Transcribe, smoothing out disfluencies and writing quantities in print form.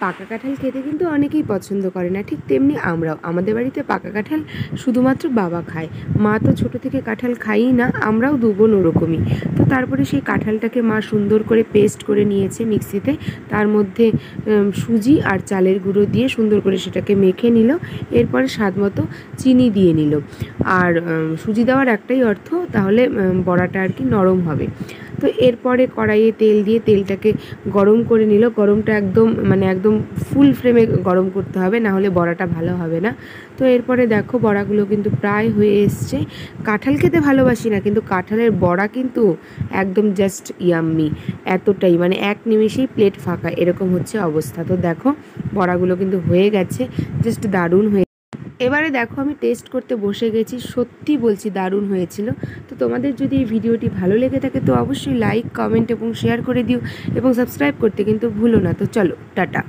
পাকা কাঁঠাল খেতে কিন্তু অনেকেই পছন্দ করে না, ঠিক তেমনি আমরাও। আমাদের বাড়িতে পাকা কাঁঠাল শুধুমাত্র বাবা খায়, মা তো ছোটো থেকে কাঁঠাল খাইই না, আমরাও দু বোন ওরকমই। তো তারপরে সেই কাঁঠালটাকে মা সুন্দর করে পেস্ট করে নিয়েছে মিক্সিতে, তার মধ্যে সুজি আর চালের গুঁড়ো দিয়ে সুন্দর করে সেটাকে মেখে নিল। এরপরে স্বাদ মতো চিনি দিয়ে নিল। আর সুজি দেওয়ার একটাই অর্থ, তাহলে বড়াটা আর কি নরম হবে। তো এরপরে কড়াইয়ে তেল দিয়ে তেলটাকে গরম করে নিল। গরমটা একদম ফুল ফ্লেমে গরম করতে হবে, না হলে বড়াটা ভালো হবে না। তো এরপরে দেখো বড়াগুলো কিন্তু প্রায় হয়ে এসছে। কাঁঠাল খেতে ভালোবাসি না, কিন্তু কাঁঠালের বড়া কিন্তু একদম জাস্ট ইয়াম্মি, এতটাই মানে এক নিমেষেই প্লেট ফাঁকা এরকম হচ্ছে অবস্থা। তো দেখো বড়াগুলো কিন্তু হয়ে গেছে, জাস্ট দারুণ হয়ে। এবারে দেখো আমি টেস্ট করতে বসে গেছি, সত্যি বলছি দারুণ হয়েছিল। তো তোমাদের যদি এই ভিডিওটি ভালো লেগে থাকে তো অবশ্যই লাইক, কমেন্ট এবং শেয়ার করে দিও, এবং সাবস্ক্রাইব করতে কিন্তু ভুলো না। তো চলো টাটা।